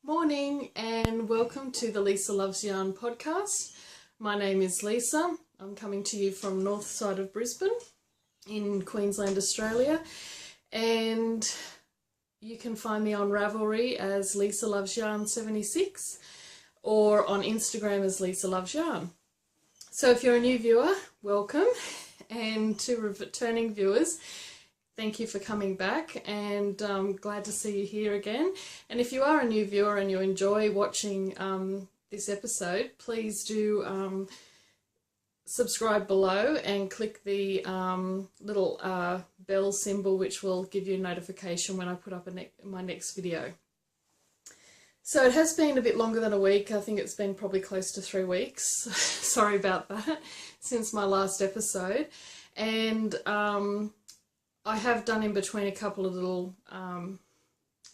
Morning and welcome to the Lisa Loves Yarn podcast. My name is Lisa. I'm coming to you from north side of Brisbane in Queensland, Australia, and you can find me on Ravelry as Lisa Loves Yarn 76 or on Instagram as Lisa Loves Yarn. So if you're a new viewer, welcome, and to returning viewers, thank you for coming back, and glad to see you here again. And if you are a new viewer and you enjoy watching this episode, please do subscribe below and click the little bell symbol, which will give you a notification when I put up my next video. So it has been a bit longer than a week. I think it's been probably close to 3 weeks. Sorry about that, since my last episode. And I have done in between a couple of little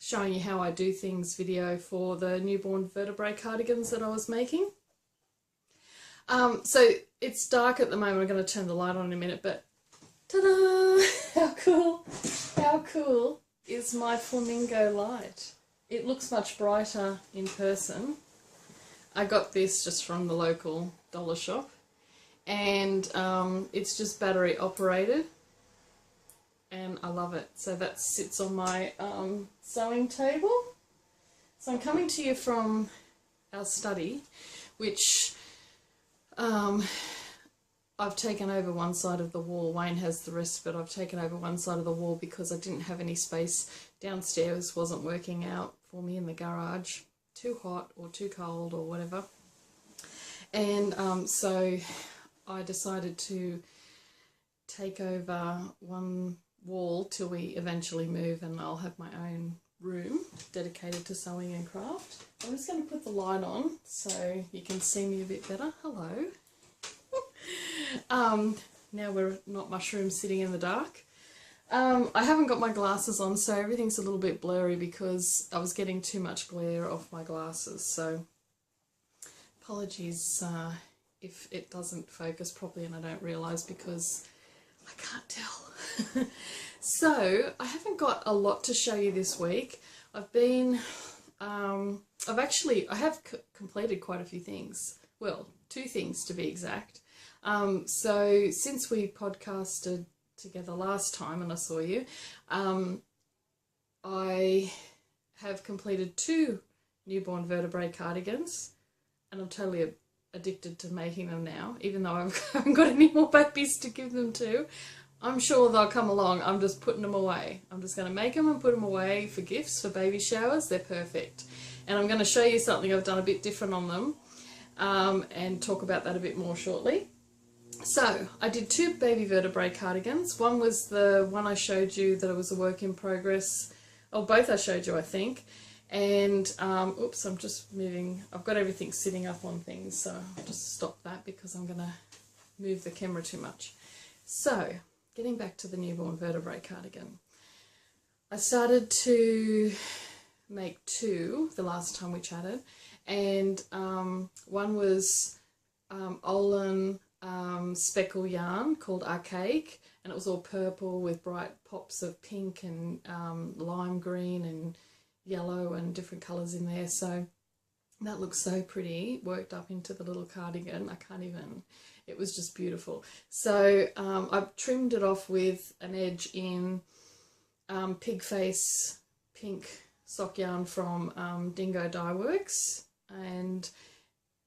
showing you how I do things video for the newborn vertebrae cardigans that I was making. So it's dark at the moment. I'm going to turn the light on in a minute, but ta-da! How cool is my flamingo light? It looks much brighter in person. I got this just from the local dollar shop, and it's just battery operated. And I love it. So that sits on my sewing table. So I'm coming to you from our study, which I've taken over one side of the wall. Wayne has the rest, but I've taken over one side of the wall because I didn't have any space downstairs. Wasn't working out for me in the garage. Too hot or too cold or whatever. And so I decided to take over one wall till we eventually move, and I'll have my own room dedicated to sewing and craft. I'm just going to put the light on so you can see me a bit better. Hello. Now we're not mushrooms sitting in the dark. I haven't got my glasses on, so everything's a little bit blurry because I was getting too much glare off my glasses, so apologies if it doesn't focus properly and I don't realise because I can't tell. So I haven't got a lot to show you this week. I have completed quite a few things. Well, 2 things to be exact. So since we podcasted together last time and I saw you, I have completed 2 newborn vertebrae cardigans, and I'm totally addicted to making them now, even though I haven't got any more babies to give them to. I'm sure they'll come along. I'm just putting them away. I'm just going to make them and put them away for gifts, for baby showers. They're perfect. And I'm going to show you something I've done a bit different on them, and talk about that a bit more shortly. So I did 2 baby vertebrae cardigans. One was the one I showed you that it was a work in progress. Oh, both I showed you, I think. And, oops, I'm just moving. I've got everything sitting up on things, so I'll just stop that because I'm going to move the camera too much. So, getting back to the newborn vertebrae cardigan. I started to make 2 the last time we chatted, and one was Olin speckle yarn called Archaic, and it was all purple with bright pops of pink and lime green and yellow and different colours in there. So that looks so pretty, worked up into the little cardigan. I can't even, it was just beautiful. So I've trimmed it off with an edge in pig face pink sock yarn from Dingo Dye Works, and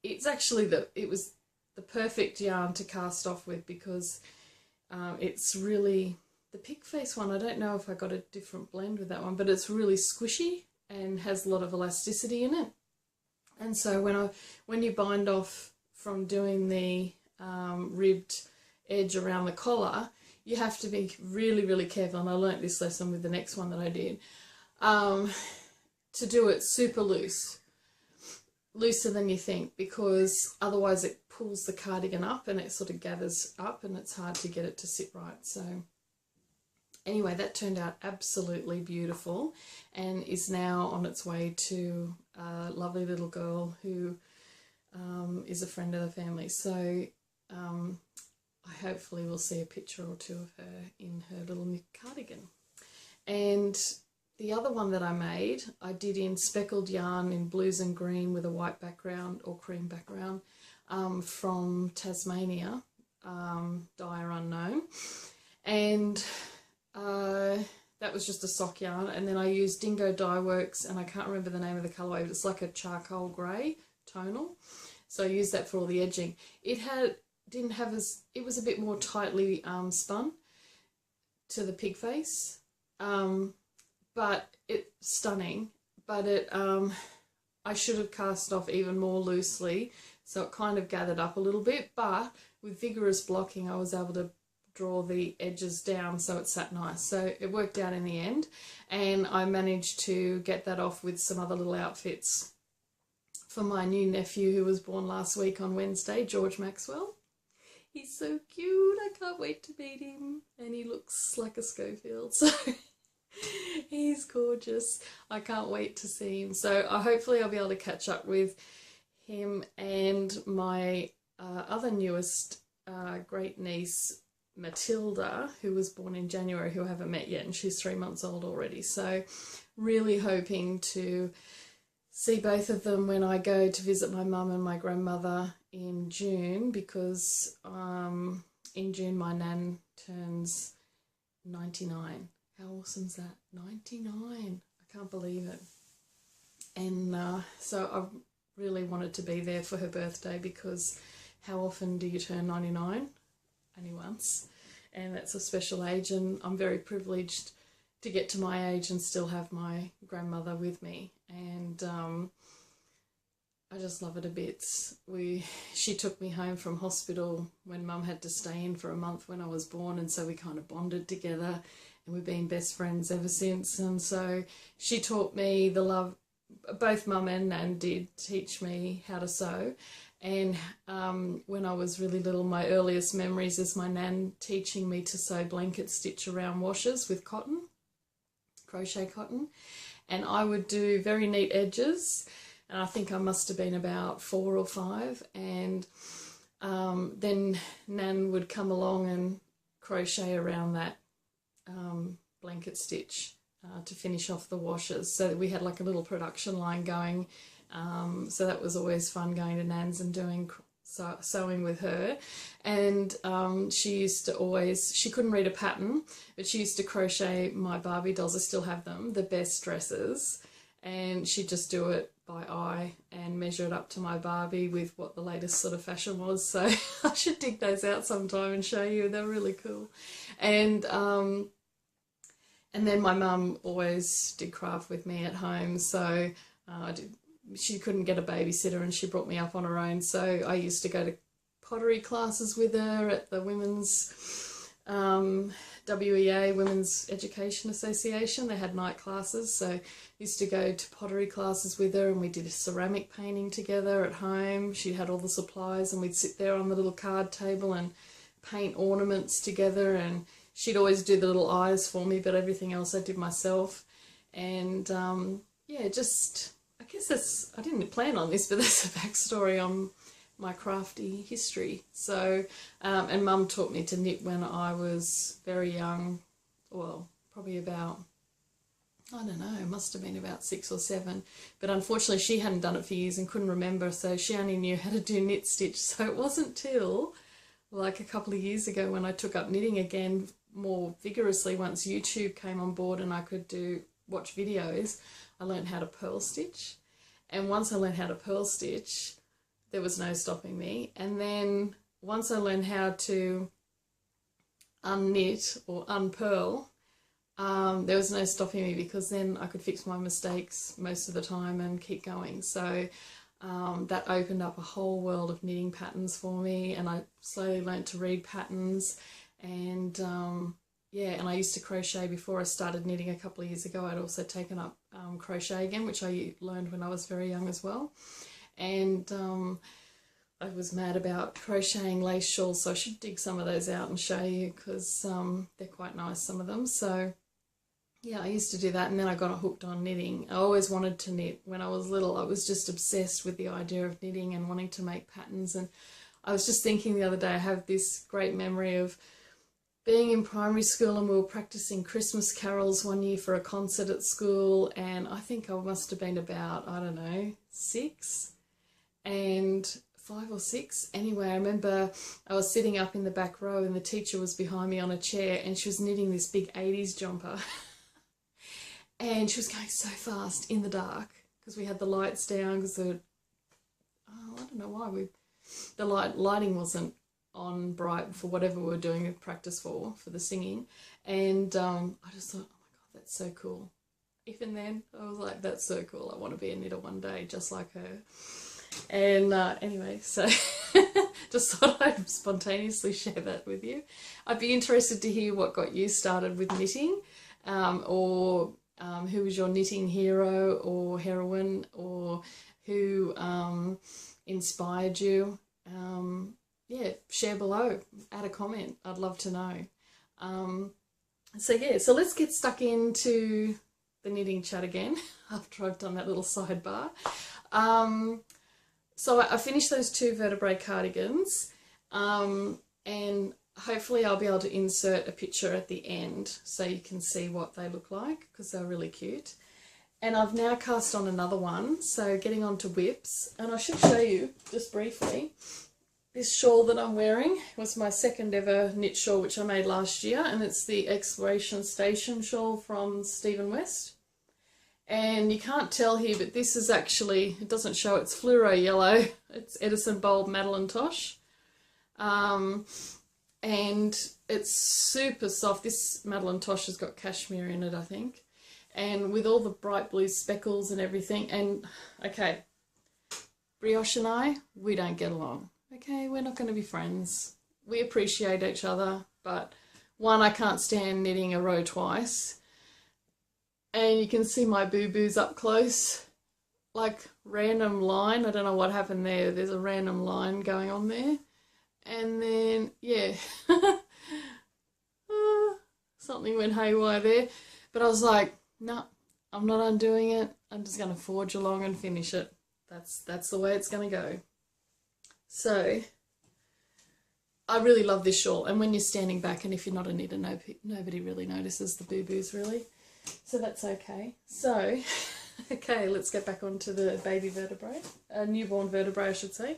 it's actually it was the perfect yarn to cast off with because it's really, the pig face one, I don't know if I got a different blend with that one, but it's really squishy and has a lot of elasticity in it. And so when you bind off from doing the ribbed edge around the collar, you have to be really, really careful, and I learnt this lesson with the next one that I did, to do it super loose, looser than you think, because otherwise it pulls the cardigan up and it sort of gathers up and it's hard to get it to sit right. So anyway, that turned out absolutely beautiful and is now on its way to a lovely little girl who is a friend of the family. So I hopefully will see a picture or 2 of her in her little knit cardigan. And the other one that I made, I did in speckled yarn in blues and green with a white background or cream background, from Tasmania, Dyer Unknown, and that was just a sock yarn. And then I used Dingo Dye Works, and I can't remember the name of the colourway, but it's like a charcoal grey tonal, so I used that for all the edging. It was a bit more tightly spun to the pig face, but it's stunning. But I should have cast off even more loosely, so it kind of gathered up a little bit, but with vigorous blocking I was able to draw the edges down so it sat nice. So it worked out in the end, and I managed to get that off with some other little outfits for my new nephew who was born last week on Wednesday, George Maxwell. He's so cute, I can't wait to meet him, and he looks like a Schofield, so he's gorgeous. I can't wait to see him. So hopefully I'll be able to catch up with him and my other newest great niece, Matilda, who was born in January, who I haven't met yet, and she's 3 months old already. So really hoping to see both of them when I go to visit my mum and my grandmother in June, because in June my nan turns 99. How awesome is that? 99. I can't believe it. And so I really wanted to be there for her birthday, because how often do you turn 99? Only once. And that's a special age, and I'm very privileged to get to my age and still have my grandmother with me. And I just love it a bit. She took me home from hospital when Mum had to stay in for a month when I was born, and so we kind of bonded together, and we've been best friends ever since. And so she taught me the love, both Mum and Nan did teach me how to sew. And when I was really little, my earliest memories is my Nan teaching me to sew blanket stitch around washers with cotton, crochet cotton, and I would do very neat edges, and I think I must have been about 4 or 5, and then Nan would come along and crochet around that blanket stitch to finish off the washers, so that we had like a little production line going. So that was always fun, going to Nan's and doing sewing with her. And she used to always, she couldn't read a pattern, but she used to crochet my Barbie dolls, I still have them, the best dresses, and she'd just do it by eye and measure it up to my Barbie with what the latest sort of fashion was. So I should dig those out sometime and show you, they're really cool. And then my mum always did craft with me at home, so she couldn't get a babysitter and she brought me up on her own, so I used to go to pottery classes with her at the Women's WEA, Women's Education Association. They had night classes, so I used to go to pottery classes with her, and we did a ceramic painting together at home. She had all the supplies, and we'd sit there on the little card table and paint ornaments together, and she'd always do the little eyes for me, but everything else I did myself. And yeah, just, I guess I didn't plan on this, but that's a backstory on my crafty history. So, and Mum taught me to knit when I was very young, well, probably about, I don't know, it must have been about 6 or 7, but unfortunately she hadn't done it for years and couldn't remember, so she only knew how to do knit stitch. So it wasn't till like a couple of years ago when I took up knitting again more vigorously, once YouTube came on board and I could watch videos, I learned how to purl stitch. And once I learned how to purl stitch, there was no stopping me. And then once I learned how to unknit or unpurl, there was no stopping me, because then I could fix my mistakes most of the time and keep going. So that opened up a whole world of knitting patterns for me, and I slowly learnt to read patterns. And yeah, and I used to crochet before I started knitting a couple of years ago. I'd also taken up crochet again, which I learned when I was very young as well. And I was mad about crocheting lace shawls, so I should dig some of those out and show you, because they're quite nice, some of them. So yeah, I used to do that, and then I got hooked on knitting. I always wanted to knit. When I was little, I was just obsessed with the idea of knitting and wanting to make patterns. And I was just thinking the other day, I have this great memory of being in primary school, and we were practicing Christmas carols one year for a concert at school, and I think I must have been about, I don't know, 6 and 5 or 6. Anyway, I remember I was sitting up in the back row and the teacher was behind me on a chair and she was knitting this big 80s jumper. And she was going so fast in the dark because we had the lights down because I don't know why the lighting wasn't on bright for whatever we were doing practice for the singing. And I just thought, oh my God, that's so cool. Even then, I was like, that's so cool. I want to be a knitter one day, just like her. And anyway, so just thought I'd spontaneously share that with you. I'd be interested to hear what got you started with knitting, or who was your knitting hero or heroine, or who inspired you. Yeah, share below, add a comment. I'd love to know. So yeah, so let's get stuck into the knitting chat again after I've done that little sidebar. So I finished those 2 vertebrae cardigans, and hopefully I'll be able to insert a picture at the end so you can see what they look like, because they're really cute. And I've now cast on another one, so getting on to whips. And I should show you, just briefly, this shawl that I'm wearing was my second ever knit shawl, which I made last year, and it's the Exploration Station shawl from Stephen West. And you can't tell here, but this is actually, it doesn't show, it's fluoro yellow. It's Edison Bulb Madeline Tosh. And it's super soft. This Madeline Tosh has got cashmere in it, I think. And with all the bright blue speckles and everything. And, okay, Brioche and I, we don't get along. Okay, we're not going to be friends. We appreciate each other, but one, I can't stand knitting a row twice. And you can see my boo-boos up close. Like, random line. I don't know what happened there. There's a random line going on there. And then, yeah. Something went haywire there. But I was like, no, I'm not undoing it. I'm just going to forge along and finish it. That's the way it's going to go. So, I really love this shawl. And when you're standing back, and if you're not a knitter, nobody really notices the boo-boos, really. So that's okay. So, okay, let's get back onto the baby vertebrae, newborn vertebrae, I should say.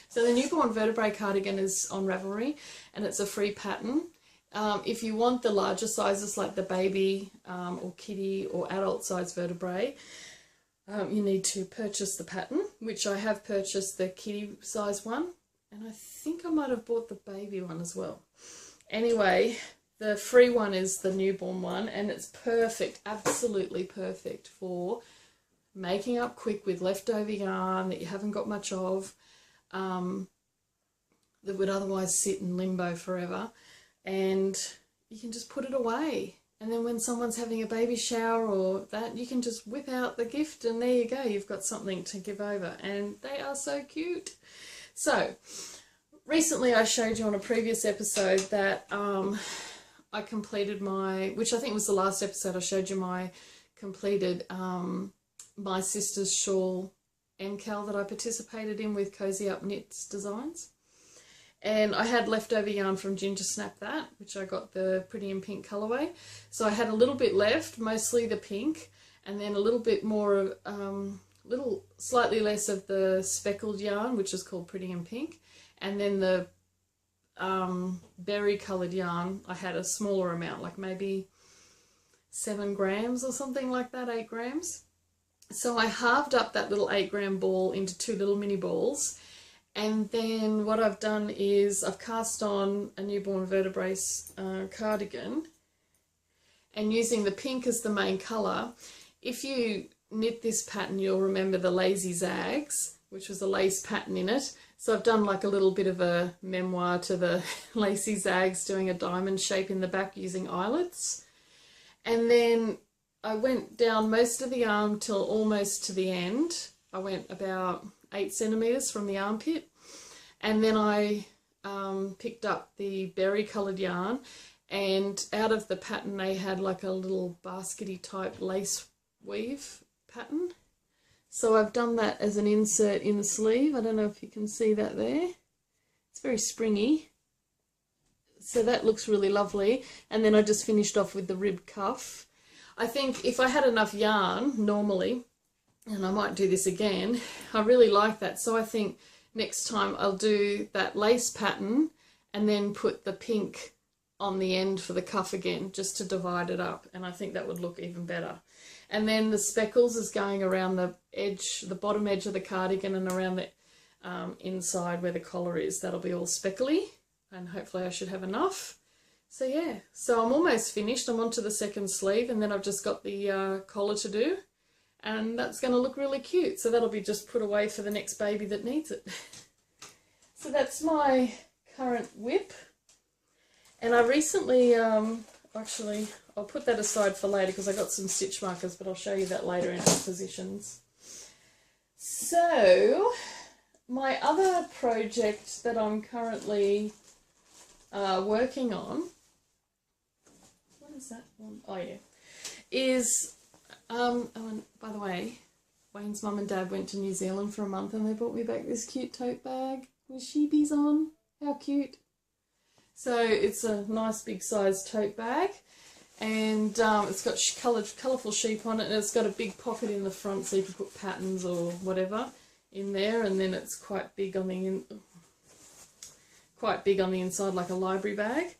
So the newborn vertebrae cardigan is on Ravelry, and it's a free pattern. If you want the larger sizes, like the baby or kitty or adult size vertebrae, you need to purchase the pattern, which I have purchased the kitty size one, and I think I might have bought the baby one as well. Anyway, the free one is the newborn one, and it's perfect, absolutely perfect for making up quick with leftover yarn that you haven't got much of, that would otherwise sit in limbo forever, and you can just put it away. And then when someone's having a baby shower or that, you can just whip out the gift and there you go, you've got something to give over. And they are so cute. So, recently I showed you on a previous episode that I completed my, which I think was the last episode, I showed you my completed My Sister's Shawl MCAL that I participated in with Cozy Up Knits Designs. And I had leftover yarn from Ginger Snap That, which I got the Pretty in Pink colourway. So I had a little bit left, mostly the pink, and then a little bit more, slightly less of the speckled yarn, which is called Pretty in Pink. And then the berry coloured yarn, I had a smaller amount, like maybe 7 grams or something like that, 8 grams. So I halved up that little 8-gram ball into 2 little mini balls. And then what I've done is I've cast on a newborn vertebrae cardigan, and using the pink as the main colour. If you knit this pattern, you'll remember the Lazy Zags, which was a lace pattern in it. So I've done like a little bit of a memoir to the Lacy Zags, doing a diamond shape in the back using eyelets. And then I went down most of the arm till almost to the end. I went about 8 centimetres from the armpit, and then I picked up the berry coloured yarn, and out of the pattern they had like a little baskety type lace weave pattern. So I've done that as an insert in the sleeve. I don't know if you can see that there. It's very springy. So that looks really lovely. And then I just finished off with the rib cuff. I think if I had enough yarn normally, and I might do this again, I really like that. So I think next time I'll do that lace pattern and then put the pink on the end for the cuff again, just to divide it up. And I think that would look even better. And then the speckles is going around the edge, the bottom edge of the cardigan, and around the inside where the collar is. That'll be all speckly, and hopefully I should have enough. So yeah, so I'm almost finished. I'm onto the second sleeve, and then I've just got the collar to do, and that's going to look really cute. So that'll be just put away for the next baby that needs it. So that's my current whip. And I recently, actually, I'll put that aside for later because I got some stitch markers, but I'll show you that later in its positions. So my other project that I'm currently working on, what is that one? Oh yeah, is, oh, and by the way, Wayne's mum and dad went to New Zealand for a month and they brought me back this cute tote bag with sheepies on. How cute. So it's a nice big size tote bag, and it's got colourful sheep on it, and it's got a big pocket in the front so you can put patterns or whatever in there, and then it's quite big on the inside, like a library bag.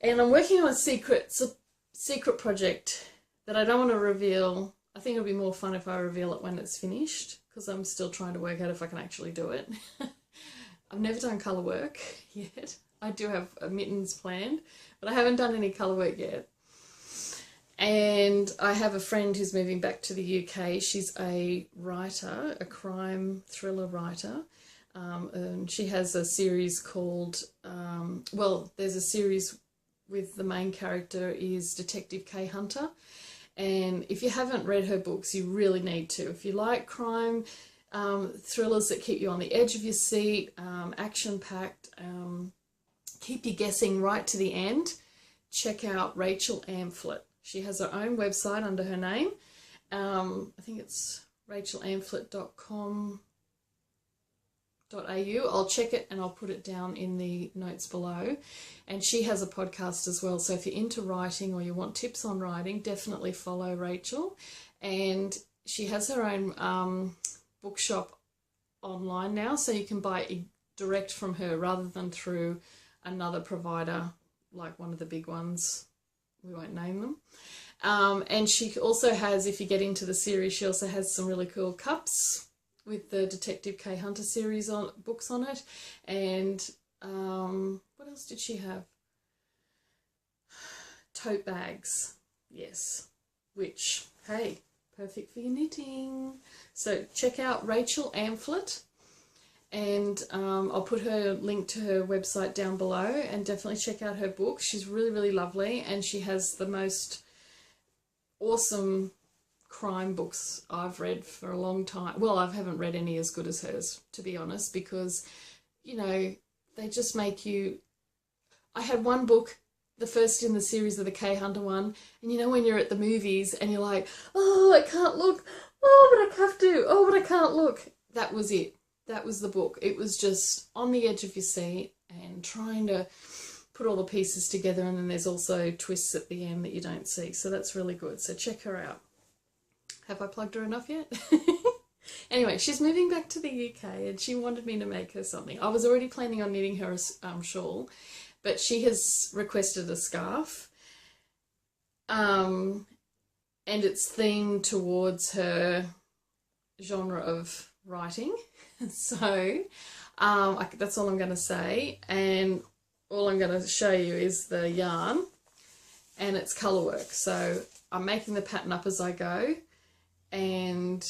And I'm working on a secret project that I don't want to reveal. I think it'll be more fun if I reveal it when it's finished, because I'm still trying to work out if I can actually do it. I've never done colour work yet. I do have mittens planned, but I haven't done any colour work yet. And I have a friend who's moving back to the UK. She's a writer, a crime thriller writer. And she has a series called, well, there's a series with the main character is Detective K. Hunter. And if you haven't read her books, you really need to. If you like crime thrillers that keep you on the edge of your seat, action-packed, keep you guessing right to the end, check out Rachel Amphlett. She has her own website under her name. I think it's rachelamphlet.com.au. I'll check it and I'll put it down in the notes below. And she has a podcast as well. So if you're into writing or you want tips on writing, definitely follow Rachel. And she has her own bookshop online now, so you can buy it direct from her rather than through another provider like one of the big ones. We won't name them. And she also has, if you get into the series, she also has some really cool cups with the Detective K. Hunter series books on it. And what else did she have? Tote bags, yes, which, hey, perfect for your knitting. So check out Rachel Amphlett, and I'll put her link to her website down below, and definitely check out her book. She's really, really lovely, and she has the most awesome crime books I've read for a long time. Well, I haven't read any as good as hers, to be honest, because, you know, they just make you... I had one book, the first in the series of the K. Hunter one, and you know when you're at the movies and you're like, oh, I can't look, oh, but I have to, oh, but I can't look. That was it. That was the book. It was just on the edge of your seat and trying to put all the pieces together, and then there's also twists at the end that you don't see. So that's really good. So check her out. Have I plugged her enough yet? Anyway, she's moving back to the UK and she wanted me to make her something. I was already planning on knitting her a shawl, but she has requested a scarf. And it's themed towards her genre of writing. So that's all I'm going to say, and all I'm going to show you is the yarn and its colour work. So I'm making the pattern up as I go, and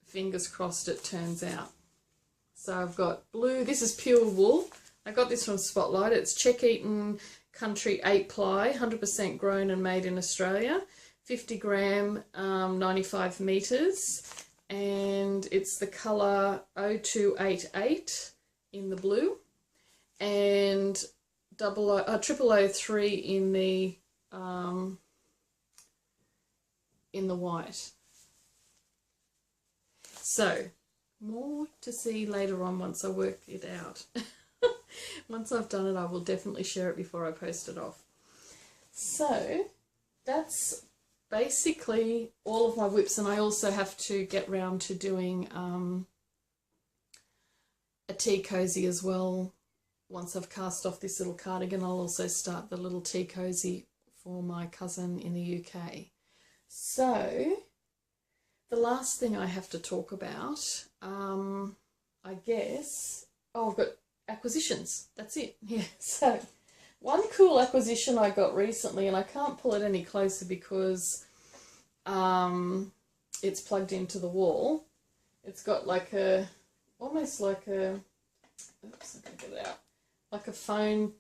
fingers crossed it turns out. So I've got blue, this is pure wool. I got this from Spotlight. It's Check Eaton Country 8 ply, 100% grown and made in Australia, 50 gram, 95 metres. And it's the colour 0288 in the blue, and 0003 in the white. So more to see later on once I work it out. Once I've done it, I will definitely share it before I post it off. So that's basically all of my whips, and I also have to get round to doing a tea cozy as well. Once I've cast off this little cardigan, I'll also start the little tea cozy for my cousin in the UK. So the last thing I have to talk about, I guess, oh, I've got acquisitions. That's it. Yeah. So one cool acquisition I got recently, and I can't pull it any closer because it's plugged into the wall. It's got like a, almost like a, oops, I can get it out, like a phone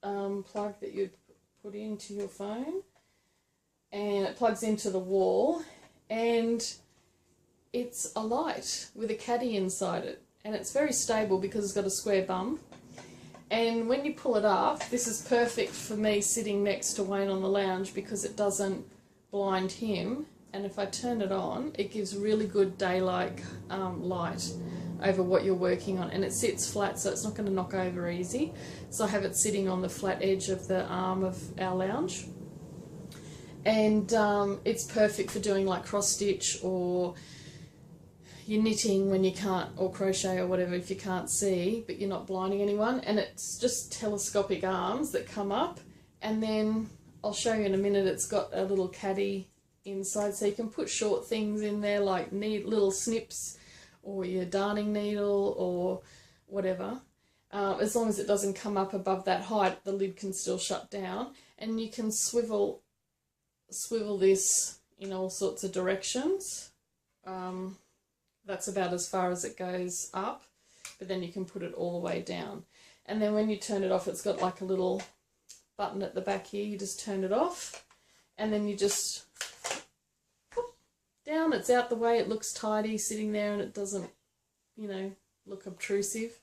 plug that you'd put into your phone, and it plugs into the wall, and it's a light with a caddy inside it, and it's very stable because it's got a square bum. And when you pull it up, this is perfect for me sitting next to Wayne on the lounge because it doesn't blind him. And if I turn it on, it gives really good daylight light over what you're working on. And it sits flat, so it's not going to knock over easy. So I have it sitting on the flat edge of the arm of our lounge. And it's perfect for doing like cross stitch, or you're knitting when you can't, or crochet or whatever if you can't see but you're not blinding anyone. And it's just telescopic arms that come up, and then I'll show you in a minute, it's got a little caddy inside, so you can put short things in there like little snips or your darning needle or whatever. As long as it doesn't come up above that height, the lid can still shut down, and you can swivel this in all sorts of directions. That's about as far as it goes up, but then you can put it all the way down. And then when you turn it off, it's got like a little button at the back here. You just turn it off, and then you just pop down. It's out the way. It looks tidy sitting there, and it doesn't, you know, look obtrusive.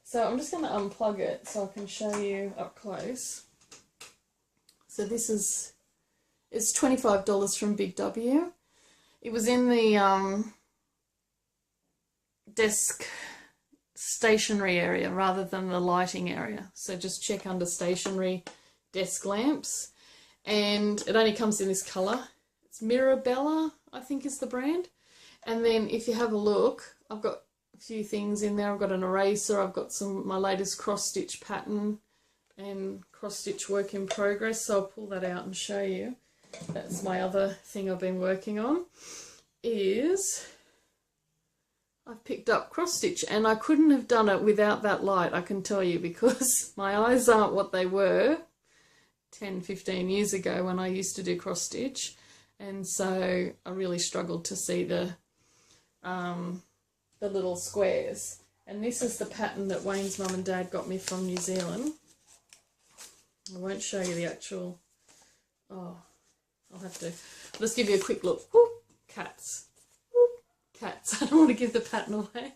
So I'm just going to unplug it so I can show you up close. So this is, it's $25 from Big W. It was in the desk stationery area rather than the lighting area, so just check under stationery desk lamps, and it only comes in this colour. It's Mirabella, I think is the brand. And then if you have a look, I've got a few things in there. I've got an eraser, I've got my latest cross stitch pattern and cross stitch work in progress, so I'll pull that out and show you. That's my other thing I've been working on, is I've picked up cross stitch, and I couldn't have done it without that light, I can tell you, because my eyes aren't what they were 10-15 years ago when I used to do cross stitch, and so I really struggled to see the little squares. And this is the pattern that Wayne's mum and dad got me from New Zealand. I won't show you the actual, oh, I'll have to, I'll just give you a quick look. Whoop, cats. Cats. I don't want to give the pattern away.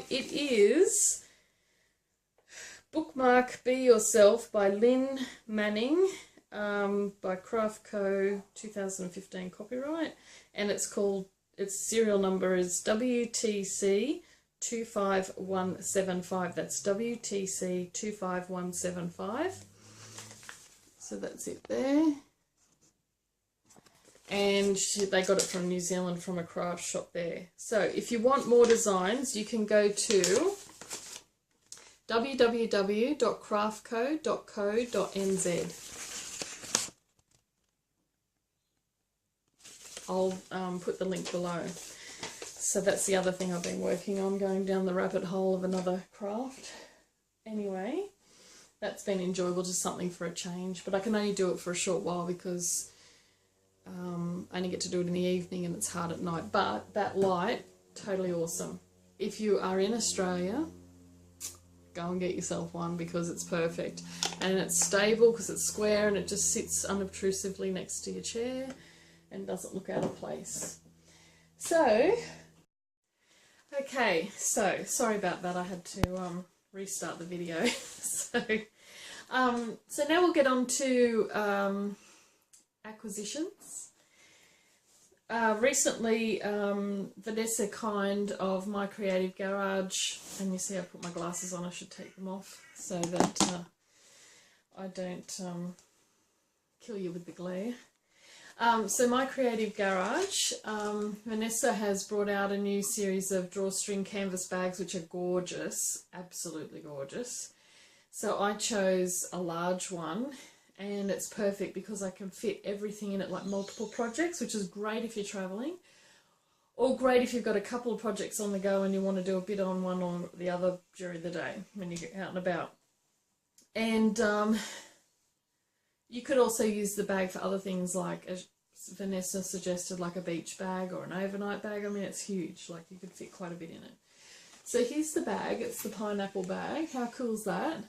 It is Bookmark Be Yourself by Lynn Manning, by Craft Co. 2015 copyright, and it's called, its serial number is WTC 25175. That's WTC 25175. So that's it there. And they got it from New Zealand from a craft shop there. So if you want more designs, you can go to www.craftco.co.nz. I'll put the link below. So that's the other thing I've been working on, going down the rabbit hole of another craft. Anyway, that's been enjoyable, just something for a change. But I can only do it for a short while because I only get to do it in the evening and it's hard at night. But that light, totally awesome. If you are in Australia, go and get yourself one because it's perfect. And it's stable because it's square and it just sits unobtrusively next to your chair and doesn't look out of place. So, okay, so sorry about that. I had to restart the video. So now we'll get on to acquisitions. recently, Vanessa Kind of My Creative Garage, and you see I put my glasses on, I should take them off so that I don't kill you with the glare. So My Creative Garage, Vanessa has brought out a new series of drawstring canvas bags which are gorgeous, absolutely gorgeous. So I chose a large one, and it's perfect because I can fit everything in it, like multiple projects, which is great if you're travelling, or great if you've got a couple of projects on the go and you want to do a bit on one or the other during the day when you get out and about. And you could also use the bag for other things, like, as Vanessa suggested, like a beach bag or an overnight bag. I mean, it's huge, like you could fit quite a bit in it. So here's the bag, it's the pineapple bag. How cool is that?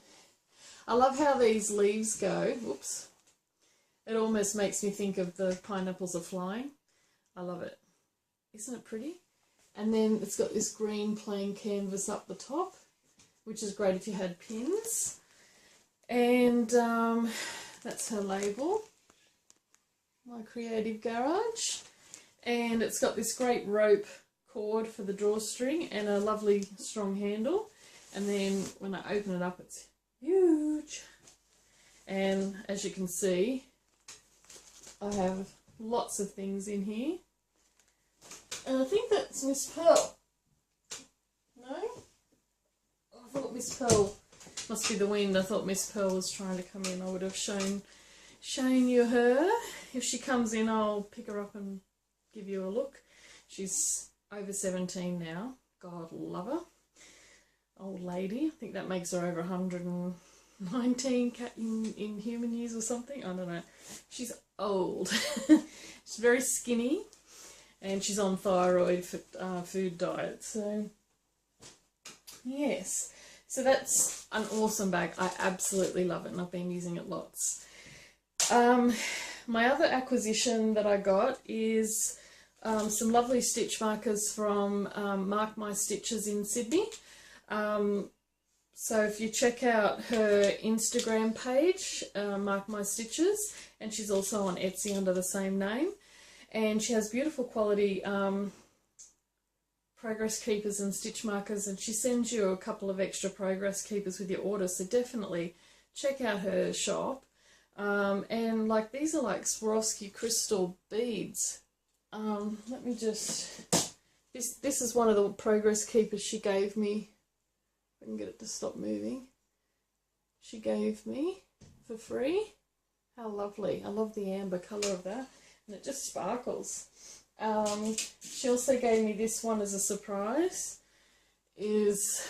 I love how these leaves go. Whoops. It almost makes me think of the pineapples are flying. I love it. Isn't it pretty? And then it's got this green plain canvas up the top, which is great if you had pins. And that's her label, My Creative Garage. And it's got this great rope cord for the drawstring and a lovely strong handle. And then when I open it up, it's huge. And as you can see, I have lots of things in here. And I think that's Miss Pearl. No? I thought Miss Pearl, must be the wind. I thought Miss Pearl was trying to come in. I would have shown you her. If she comes in, I'll pick her up and give you a look. She's over 17 now. God love her. Old lady. I think that makes her over 119 in human years or something. I don't know. She's old. She's very skinny, and she's on thyroid food diet. So yes. So that's an awesome bag. I absolutely love it, and I've been using it lots. My other acquisition that I got is some lovely stitch markers from Mark My Stitches in Sydney. So if you check out her Instagram page, Mark My Stitches, and she's also on Etsy under the same name, and she has beautiful quality progress keepers and stitch markers, and she sends you a couple of extra progress keepers with your order, so definitely check out her shop. And like, these are like Swarovski crystal beads. Let me just, this is one of the progress keepers she gave me. If I can get it to stop moving. She gave me for free. How lovely. I love the amber colour of that, and it just sparkles. She also gave me this one as a surprise. Is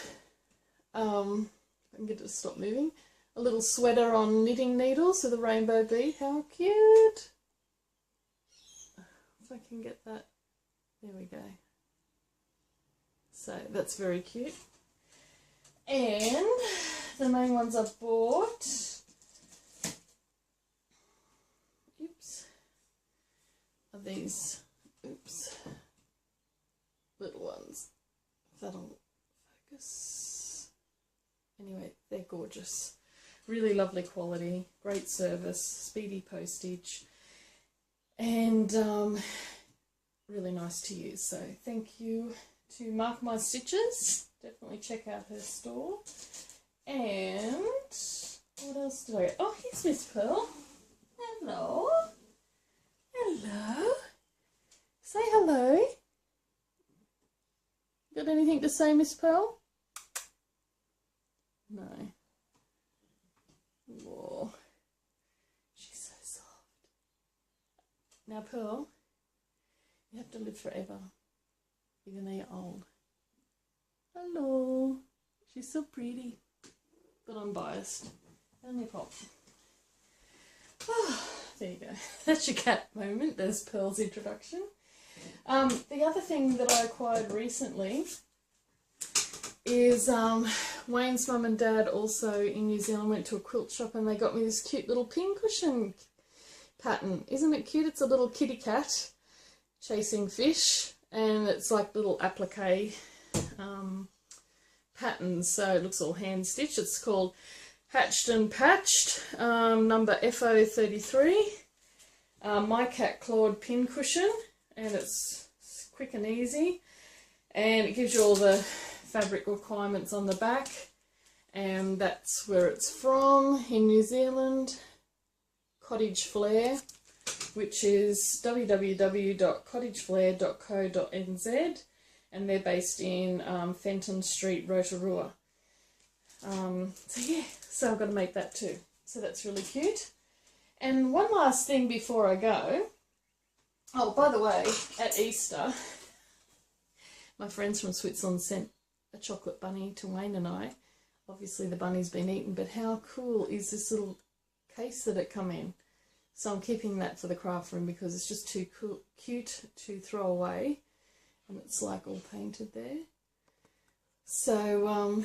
I can get it to stop moving. A little sweater on knitting needles with a rainbow bead. How cute! If I can get that. There we go. So that's very cute. And the main ones I've bought. Oops. Are these. Oops. Little ones. If that'll focus. Anyway, they're gorgeous. Really lovely quality, great service, speedy postage, and really nice to use. So thank you to Mark My Stitches. Definitely check out her store. And what else did I get? Oh, here's Miss Pearl. Hello. Hello. Say hello. Got anything to say, Miss Pearl? No. Whoa. She's so soft. Now, Pearl, you have to live forever, even though you're old. Hello. She's so pretty, but I'm biased. Only pop. Oh, there you go. That's your cat moment. There's Pearl's introduction. The other thing that I acquired recently is Wayne's mum and dad also in New Zealand went to a quilt shop, and they got me this cute little pincushion pattern. Isn't it cute? It's a little kitty cat chasing fish, and it's like little applique patterns, so it looks all hand stitched. It's called Hatched and Patched, number FO33. My Cat Clawed Pincushion. and it's quick and easy, and it gives you all the fabric requirements on the back, and that's where it's from, in New Zealand, Cottage Flare, which is www.cottageflare.co.nz, and they're based in Fenton Street, Rotorua. So yeah, so I've got to make that too. So that's really cute. And one last thing before I go. Oh, by the way, at Easter, my friends from Switzerland sent a chocolate bunny to Wayne and I. Obviously the bunny's been eaten, but how cool is this little case that it come in? So I'm keeping that for the craft room because it's just too cool, cute to throw away. And it's like all painted there. So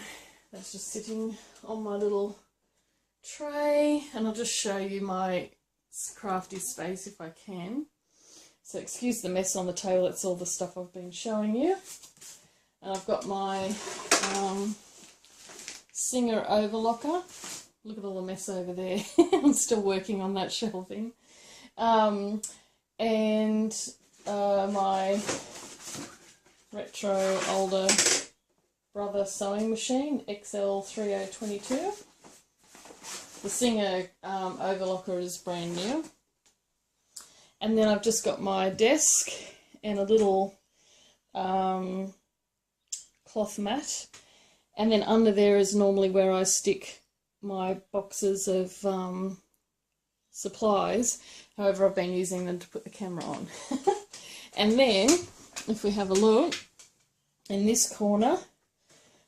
that's just sitting on my little tray, and I'll just show you my crafty space if I can. So excuse the mess on the table, that's all the stuff I've been showing you. And I've got my Singer overlocker. Look at all the mess over there. I'm still working on that shelving. And my retro older brother sewing machine, XL3022. The Singer overlocker is brand new. And then I've just got my desk and a little cloth mat. And then under there is normally where I stick my boxes of supplies. However, I've been using them to put the camera on. And then, if we have a look, in this corner,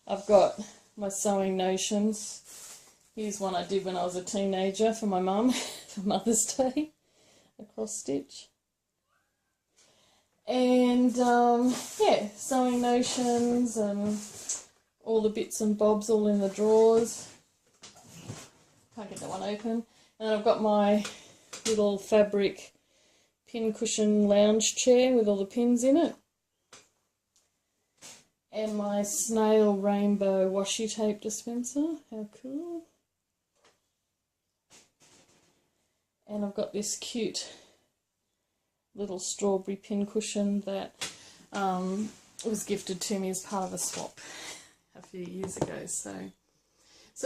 I've got my sewing notions. Here's one I did when I was a teenager for my mum for Mother's Day, a cross stitch. And yeah, sewing notions and all the bits and bobs all in the drawers. Can't get that one open. And I've got my little fabric pin cushion lounge chair with all the pins in it. And my snail rainbow washi tape dispenser. How cool. And I've got this cute little strawberry pin cushion that was gifted to me as part of a swap a few years ago. So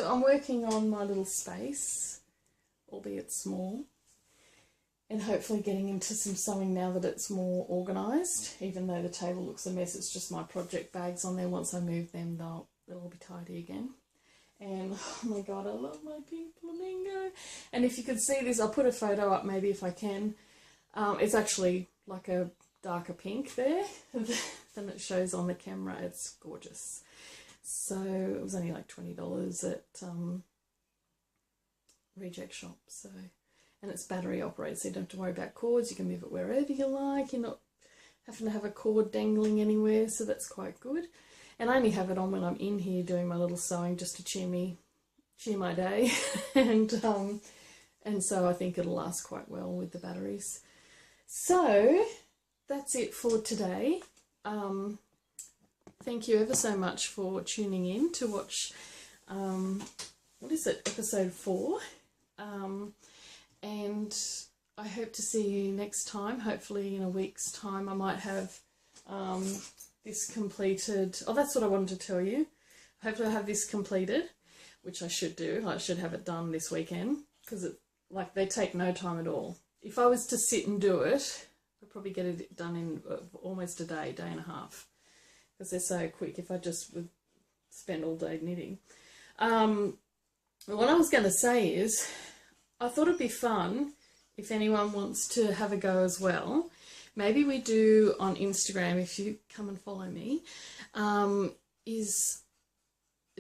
I'm working on my little space, albeit small, and hopefully getting into some sewing now that it's more organised. Even though the table looks a mess, it's just my project bags on there. Once I move them, they'll all be tidy again. And oh my god, I love my pink flamingo. And if you could see this, I'll put a photo up maybe if I can. It's actually like a darker pink there than it shows on the camera. It's gorgeous. So it was only like $20 at Reject Shop. So, and it's battery operated, so you don't have to worry about cords. You can move it wherever you like. You're not having to have a cord dangling anywhere, so that's quite good. And I only have it on when I'm in here doing my little sewing just to cheer my day. and so I think it'll last quite well with the batteries. So that's it for today. Thank you ever so much for tuning in to watch, what is it, episode 4. And I hope to see you next time. Hopefully in a week's time I might have this completed. Oh, that's what I wanted to tell you. Hopefully I have this completed, which I should do. I should have it done this weekend because they take no time at all. If I was to sit and do it, I'd probably get it done in almost a day and a half, because they're so quick if I just would spend all day knitting. What I was going to say is, I thought it'd be fun if anyone wants to have a go as well. Maybe we do on Instagram, if you come and follow me, is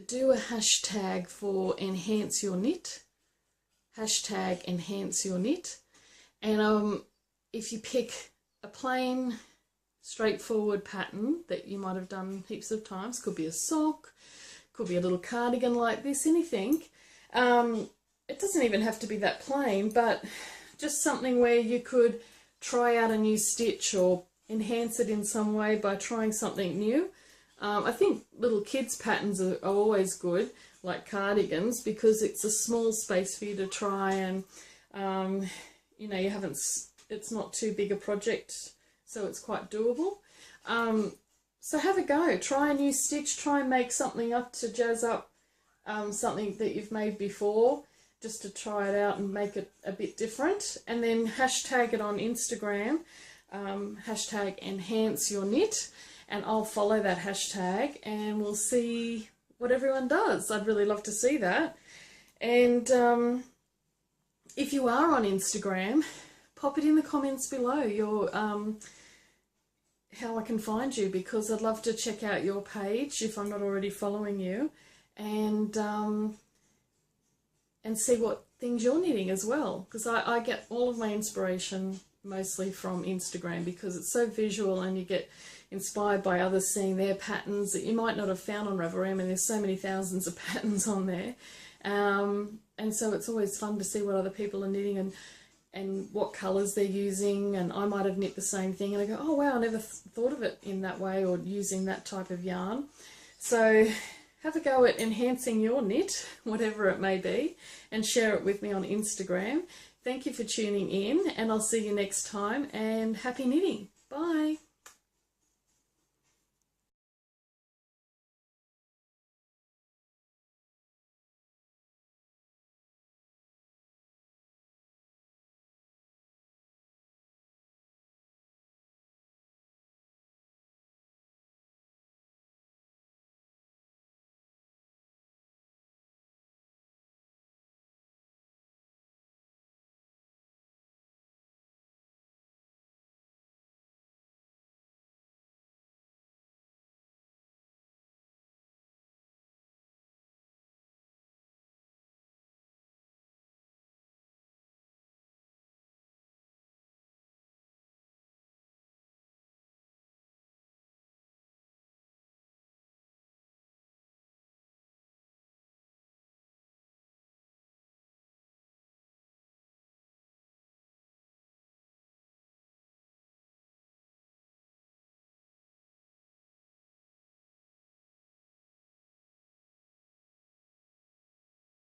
do a hashtag for enhance your knit. Hashtag enhance your knit. And if you pick a plain, straightforward pattern that you might have done heaps of times, could be a sock, could be a little cardigan like this, anything. It doesn't even have to be that plain, but just something where you could try out a new stitch or enhance it in some way by trying something new. I think little kids' patterns are always good, like cardigans, because it's a small space for you to try, and you know, it's not too big a project, so it's quite doable. So have a go, try a new stitch, try and make something up to jazz up something that you've made before, just to try it out and make it a bit different, and then hashtag it on Instagram, hashtag enhance your knit, and I'll follow that hashtag and we'll see what everyone does. I'd really love to see that. And if you are on Instagram, pop it in the comments below, your how I can find you, because I'd love to check out your page if I'm not already following you, and see what things you're knitting as well, because I get all of my inspiration mostly from Instagram, because it's so visual and you get inspired by others seeing their patterns that you might not have found on Ravelry. I mean, there's so many thousands of patterns on there, and so it's always fun to see what other people are knitting and what colours they're using, and I might have knit the same thing and I go, oh wow, I never thought of it in that way, or using that type of yarn. So have a go at enhancing your knit, whatever it may be, and share it with me on Instagram. Thank you for tuning in, and I'll see you next time, and happy knitting. Bye.